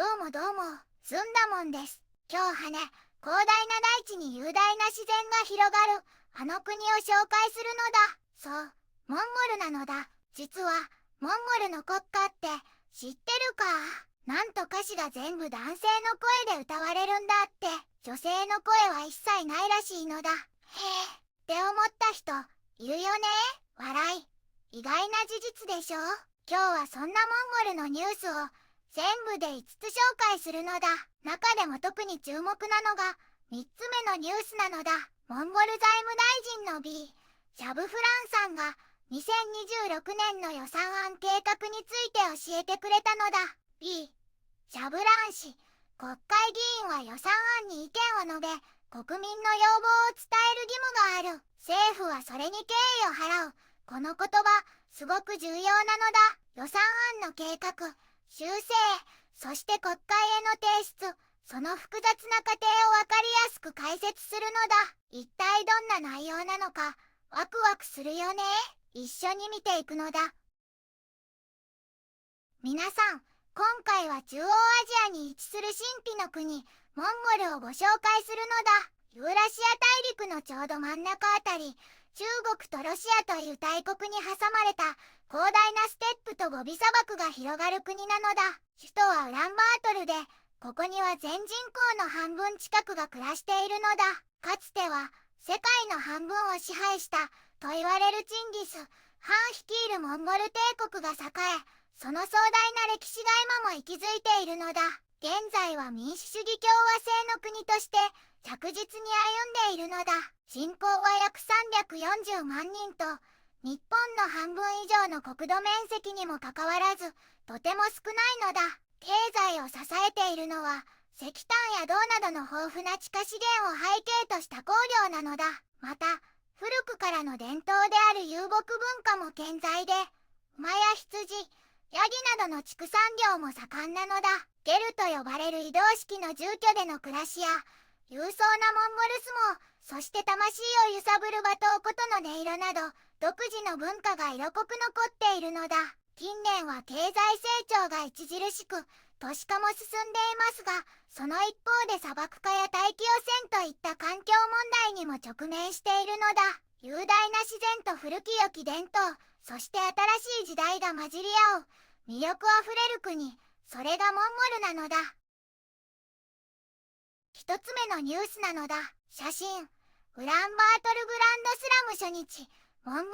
どうもどうも、ずんだもんです。今日はね、広大な大地に雄大な自然が広がる、あの国を紹介するのだ。そう、モンゴルなのだ。実は、モンゴルの国歌って知ってるか？なんと歌詞が全部男性の声で歌われるんだって。女性の声は一切ないらしいのだ。へえ、って思った人、いるよね？笑い。意外な事実でしょ？今日はそんなモンゴルのニュースを全部で5つ紹介するのだ。中でも特に注目なのが3つ目のニュースなのだ。モンゴル財務大臣の B シャブフランさんが2026年の予算案計画について教えてくれたのだ。 B シャブラン氏、国会議員は予算案に意見を述べ、国民の要望を伝える義務がある。政府はそれに敬意を払う。この言葉、すごく重要なのだ。予算案の計画、修正、そして国会への提出、その複雑な過程をわかりやすく解説するのだ。一体どんな内容なのか、ワクワクするよね。一緒に見ていくのだ。皆さん、今回は中央アジアに位置する神秘の国、モンゴルをご紹介するのだ。ユーラシア大陸のちょうど真ん中あたり、中国とロシアという大国に挟まれた広大なステップとゴビ砂漠が広がる国なのだ。首都はウランバートルで、ここには全人口の半分近くが暮らしているのだ。かつては世界の半分を支配したと言われるチンギス・ハン率いるモンゴル帝国が栄え、その壮大な歴史が今も息づいているのだ。現在は民主主義共和制の国として着実に歩んでいるのだ。人口は約340万人と、日本の半分以上の国土面積にもかかわらず、とても少ないのだ。経済を支えているのは、石炭や銅などの豊富な地下資源を背景とした工業なのだ。また、古くからの伝統である遊牧文化も健在で、馬や羊、ヤギなどの畜産業も盛んなのだ。ゲルと呼ばれる移動式の住居での暮らしや、勇壮なモンゴル相撲、そして魂を揺さぶる馬頭琴の音色など、独自の文化が色濃く残っているのだ。近年は経済成長が著しく、都市化も進んでいますが、その一方で砂漠化や大気汚染といった環境問題にも直面しているのだ。雄大な自然と古き良き伝統、そして新しい時代が混じり合う、魅力あふれる国、それがモンゴルなのだ。一つ目のニュースなのだ。写真、ウランバートルグランドスラム初日、モンゴル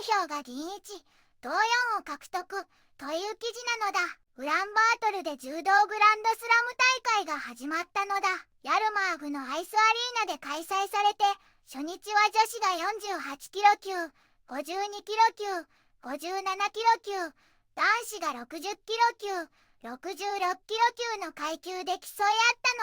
代表が銀1、銅4を獲得という記事なのだ。ウランバートルで柔道グランドスラム大会が始まったのだ。ヤルマーグのアイスアリーナで開催されて、初日は女子が48キロ級、52キロ級、57キロ級、男子が60キロ級、66キロ級の階級で競い合っ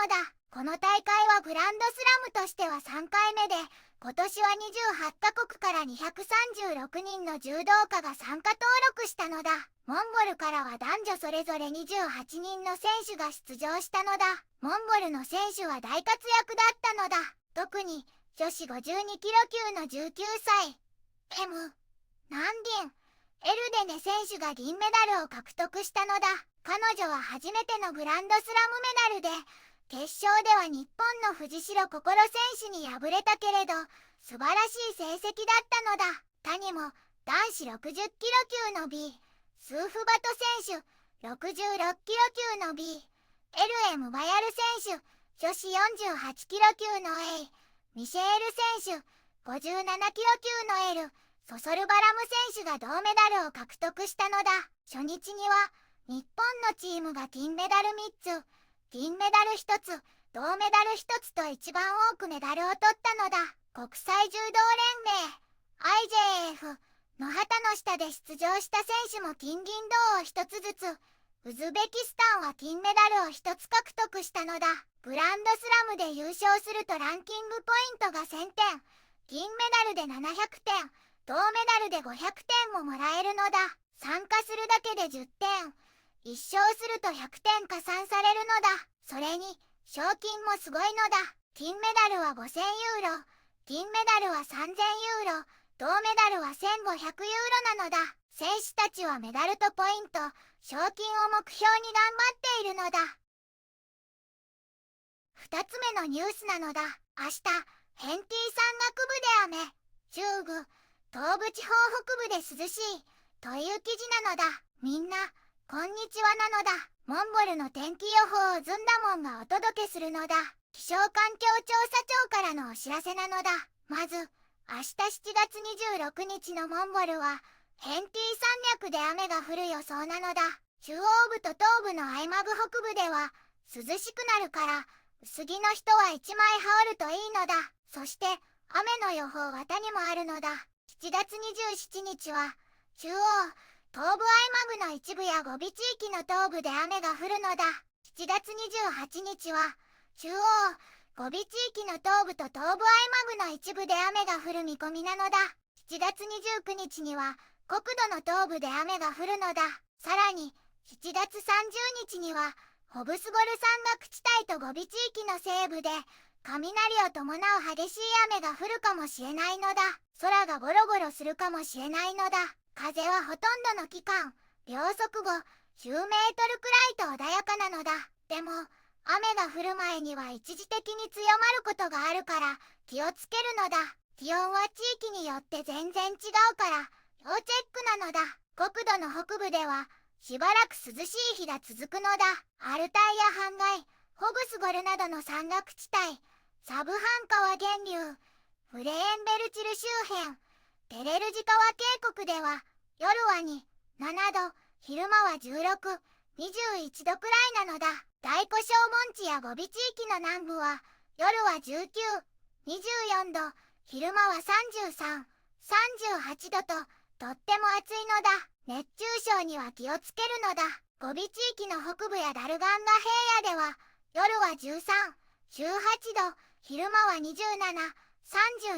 たのだ。この大会はグランドスラムとしては3回目で、今年は28カ国から236人の柔道家が参加登録したのだ。モンゴルからは男女それぞれ28人の選手が出場したのだ。モンゴルの選手は大活躍だったのだ。特に女子52キロ級の19歳、M、ナンディン、エルデネ選手が銀メダルを獲得したのだ。彼女は初めてのグランドスラムメダルで、決勝では日本の藤代心選手に敗れたけれど、素晴らしい成績だったのだ。他にも、男子60キロ級の B、スーフバト選手、66キロ級の B、LM バヤル選手、女子48キロ級の A、ミシェール選手、57キロ級の L、ソソルバラム選手が銅メダルを獲得したのだ。初日には、日本のチームが金メダル3つ、銀メダル1つ、銅メダル1つと一番多くメダルを取ったのだ。国際柔道連盟 IJF の旗の下で出場した選手も金銀銅を1つずつ、ウズベキスタンは金メダルを1つ獲得したのだ。グランドスラムで優勝するとランキングポイントが1000点、銀メダルで700点、銅メダルで500点ももらえるのだ。参加するだけで10点。1勝すると100点加算されるのだ。それに、賞金もすごいのだ。金メダルは5000ユーロ、銀メダルは3000ユーロ、銅メダルは1500ユーロなのだ。選手たちはメダルとポイント、賞金を目標に頑張っているのだ。2つ目のニュースなのだ。明日、ヘンティ山岳部で雨。中部、東部地方北部で涼しい。という記事なのだ。みんな、こんにちはなのだ。モンゴルの天気予報をずんだもんがお届けするのだ。気象環境調査庁からのお知らせなのだ。まず、明日7月26日のモンゴルは、ヘンティ山脈で雨が降る予想なのだ。中央部と東部のアイマグ北部では、涼しくなるから、薄着の人は1枚羽織るといいのだ。そして、雨の予報は他にもあるのだ。7月27日は、中央、東部アイマグの一部やゴビ地域の東部で雨が降るのだ。7月28日は、中央、ゴビ地域の東部と東部アイマグの一部で雨が降る見込みなのだ。7月29日には、国土の東部で雨が降るのだ。さらに、7月30日には、ホブスゴル山岳地帯とゴビ地域の西部で、雷を伴う激しい雨が降るかもしれないのだ。空がゴロゴロするかもしれないのだ。風はほとんどの期間、秒速後、10メートルくらいと穏やかなのだ。でも、雨が降る前には一時的に強まることがあるから、気をつけるのだ。気温は地域によって全然違うから、要チェックなのだ。国土の北部では、しばらく涼しい日が続くのだ。アルタイやハンガイ、ホグスゴルなどの山岳地帯、サブハン川源流、フレーンベルチル周辺、テレルジ川渓谷では、夜は2、7度、昼間は16、21度くらいなのだ。大古小盆地やゴビ地域の南部は、夜は19、24度、昼間は33、38度と、とっても暑いのだ。熱中症には気をつけるのだ。ゴビ地域の北部やダルガンガ平野では、夜は13、18度、昼間は27、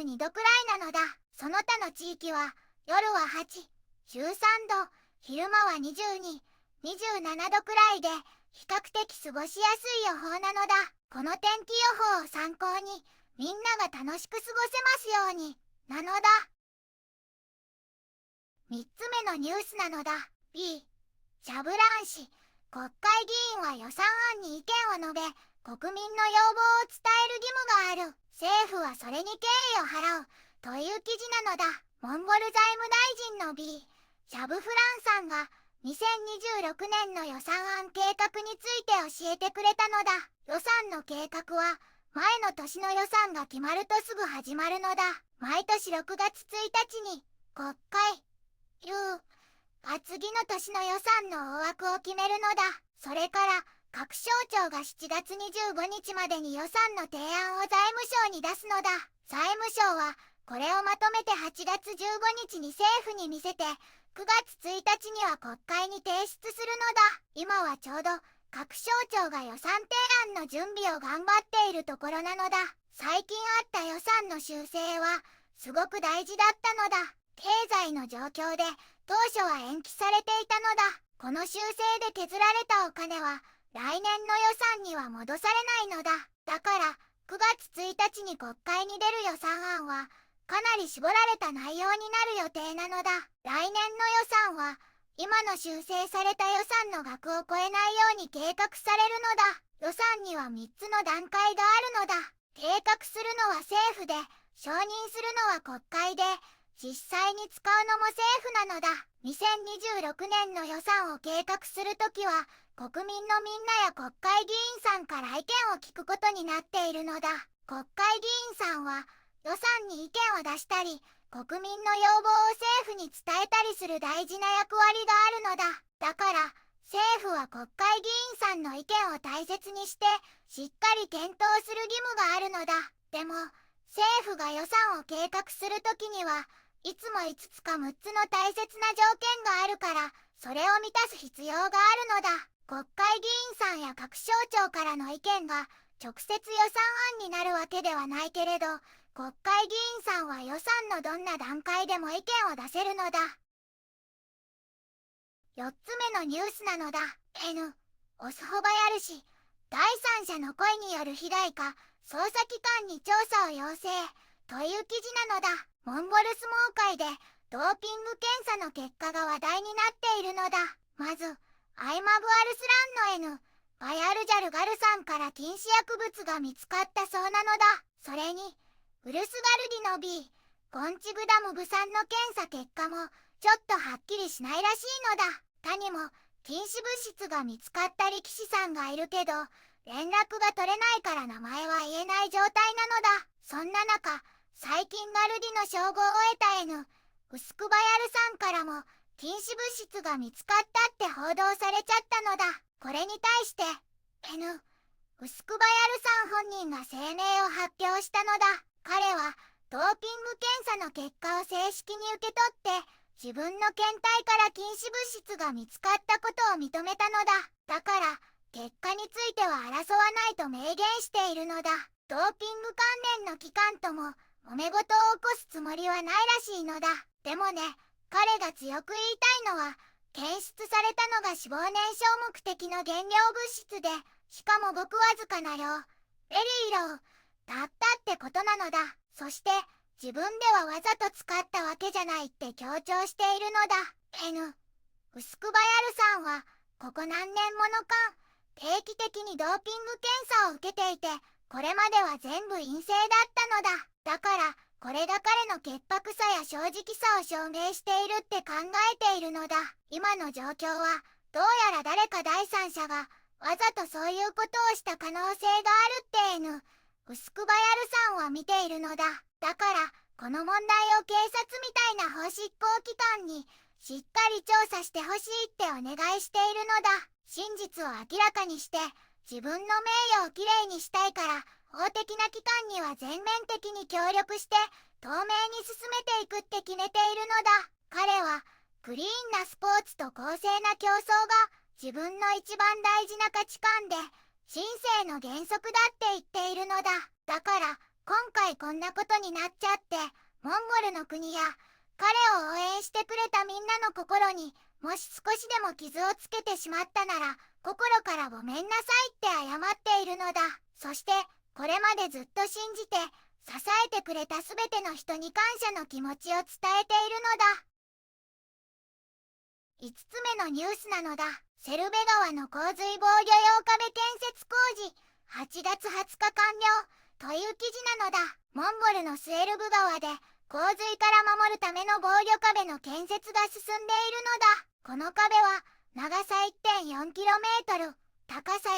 32度くらいなのだ。その他の地域は、夜は8、13度、昼間は22、27度くらいで、比較的過ごしやすい予報なのだ。この天気予報を参考に、みんなが楽しく過ごせますように、なのだ。3つ目のニュースなのだ。B、シャブラン氏、国会議員は予算案に意見を述べ、国民の要望を伝える義務がある。政府はそれに敬意を払う、という記事なのだ。モンゴル財務大臣の B、シャブフランさんが、2026年の予算案計画について教えてくれたのだ。予算の計画は、前の年の予算が決まるとすぐ始まるのだ。毎年6月1日に、国会、次の年の予算の大枠を決めるのだ。それから、各省庁が7月25日までに予算の提案を財務省に出すのだ。財務省は、これをまとめて8月15日に政府に見せて、9月1日には国会に提出するのだ。今はちょうど、各省庁が予算提案の準備を頑張っているところなのだ。最近あった予算の修正は、すごく大事だったのだ。経済の状況で、当初は延期されていたのだ。この修正で削られたお金は、来年の予算には戻されないのだ。だから、9月1日に国会に出る予算案は、かなり絞られた内容になる予定なのだ。来年の予算は、今の修正された予算の額を超えないように計画されるのだ。予算には3つの段階があるのだ。計画するのは政府で、承認するのは国会で、実際に使うのも政府なのだ。2026年の予算を計画するときは、国民のみんなや国会議員さんから意見を聞くことになっているのだ。国会議員さんは、予算に意見を出したり、国民の要望を政府に伝えたりする大事な役割があるのだ。だから、政府は国会議員さんの意見を大切にして、しっかり検討する義務があるのだ。でも、政府が予算を計画するときには、いつも5つか6つの大切な条件があるから、それを満たす必要があるのだ。国会議員さんや各省庁からの意見が直接予算案になるわけではないけれど、国会議員さんは予算のどんな段階でも意見を出せるのだ。4つ目のニュースなのだ。N、オスホバヤル氏、第三者の故意による被害か、捜査機関に調査を要請、という記事なのだ。モンゴル相撲界でドーピング検査の結果が話題になっているのだ。まず、アイマブアルスランの N、バヤルジャル・ガルさんから禁止薬物が見つかったそうなのだ。それにウルスガルディの B ゴンチグダムブ酸の検査結果もちょっとはっきりしないらしいのだ。他にも禁止物質が見つかった力士さんがいるけど連絡が取れないから名前は言えない状態なのだ。そんな中、最近ガルディの称号を得た N ウスクバヤルさんからも禁止物質が見つかったって報道されちゃったのだ。これに対して N ウスクバヤルさん本人が声明を発表したのだ。彼はドーピング検査の結果を正式に受け取って自分の検体から禁止物質が見つかったことを認めたのだ。だから結果については争わないと明言しているのだ。ドーピング関連の機関とも揉め事を起こすつもりはないらしいのだ。でもね、彼が強く言いたいのは検出されたのが脂肪燃焼目的の原料物質で、しかもごくわずかな量、ベリー量だったってことなのだ。そして自分ではわざと使ったわけじゃないって強調しているのだ。N ウスクバヤルさんはここ何年もの間定期的にドーピング検査を受けていて、これまでは全部陰性だったのだ。だからこれが彼の潔白さや正直さを証明しているって考えているのだ。今の状況はどうやら誰か第三者がわざとそういうことをした可能性があるって N ウスクバヤルさんは見ているのだ。だからこの問題を警察みたいな法執行機関にしっかり調査してほしいってお願いしているのだ。真実を明らかにして自分の名誉をきれいにしたいから、法的な機関には全面的に協力して透明に進めていくって決めているのだ。彼はクリーンなスポーツと公正な競争が自分の一番大事な価値観で人生の原則だって言っているのだ。だから今回こんなことになっちゃって、モンゴルの国や彼を応援してくれたみんなの心にもし少しでも傷をつけてしまったなら、心からごめんなさいって謝っているのだ。そしてこれまでずっと信じて支えてくれたすべての人に感謝の気持ちを伝えているのだ。5つ目のニュースなのだ。セルベ川の洪水防御用壁建設工事8月20日完了という記事なのだ。モンゴルのスエルブ川で洪水から守るための防御壁の建設が進んでいるのだ。この壁は長さ 1.4km、高さ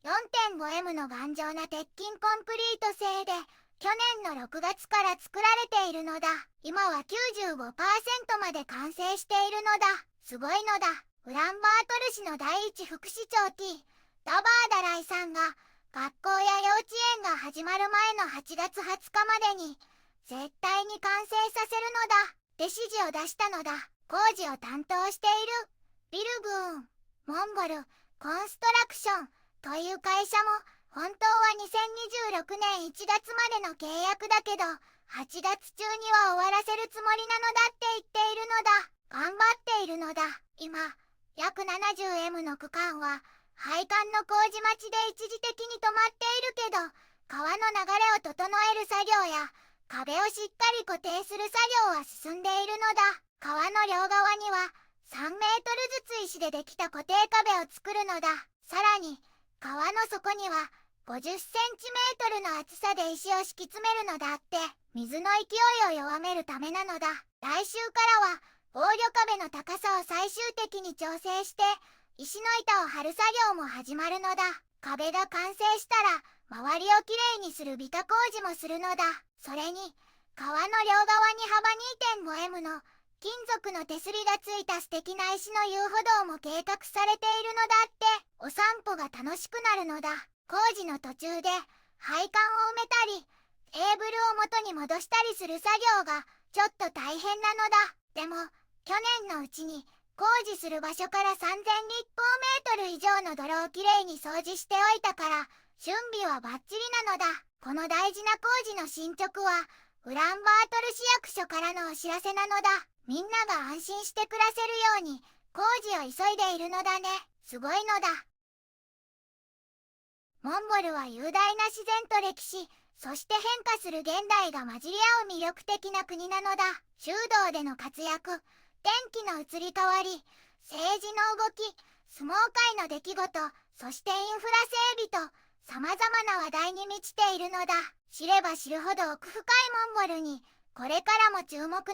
4.5m の頑丈な鉄筋コンクリート製で去年の6月から作られているのだ。今は 95% まで完成しているのだ。すごいのだ。ウランバートル市の第一副市長 T ダバーダライさんが学校や幼稚園が始まる前の8月20日までに絶対に完成させるのだって指示を出したのだ。工事を担当しているビルグーンモンゴルコンストラクションという会社も本当は2026年1月までの契約だけど8月中には終わらせるつもりなのだって言っているのだ。頑張っているのだ。今約 70m の区間は配管の工事待ちで一時的に止まっているけど、川の流れを整える作業や壁をしっかり固定する作業は進んでいるのだ。川の両側には3メートルずつ石でできた固定壁を作るのだ。さらに川の底には50センチメートルの厚さで石を敷き詰めるのだって、水の勢いを弱めるためなのだ。来週からは防御壁の高さを最終的に調整して石の板を張る作業も始まるのだ。壁が完成したら周りをきれいにするビタ工事もするのだ。それに川の両側に幅 2.5m の金属の手すりがついた素敵な石の遊歩道も計画されているのだって。お散歩が楽しくなるのだ。工事の途中で配管を埋めたりテーブルを元に戻したりする作業がちょっと大変なのだ。でも去年のうちに工事する場所から3000立方メートル以上の泥をきれいに掃除しておいたから準備はバッチリなのだ。この大事な工事の進捗はウランバートル市役所からのお知らせなのだ。みんなが安心して暮らせるように工事を急いでいるのだね。すごいのだ。モンゴルは雄大な自然と歴史、そして変化する現代が混じり合う魅力的な国なのだ。柔道での活躍、天気の移り変わり、政治の動き、相撲界の出来事、そしてインフラ整備と様々な話題に満ちているのだ。知れば知るほど奥深いモンゴルにこれからも注目なのだ。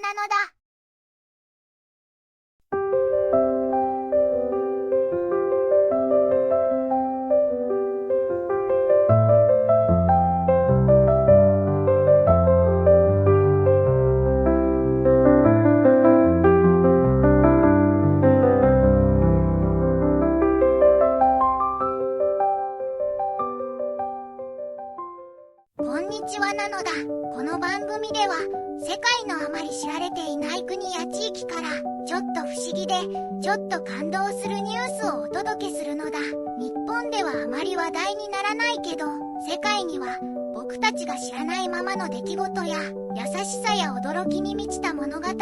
こんにちはなのだ。この番組では世界のあまり知られていない国や地域からちょっと不思議でちょっと感動するニュースをお届けするのだ。日本ではあまり話題にならないけど、世界には僕たちが知らないままの出来事や優しさや驚きに満ちた物語がた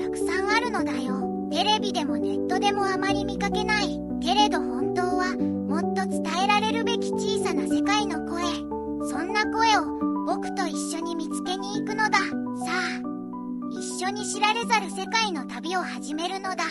くさんあるのだよ。テレビでもネットでもあまり見かけないけれど、本当はもっと伝えられるべき小さな世界の声、そんな声を僕と一緒に見つけに行くのだ。さあ、一緒に知られざる世界の旅を始めるのだ。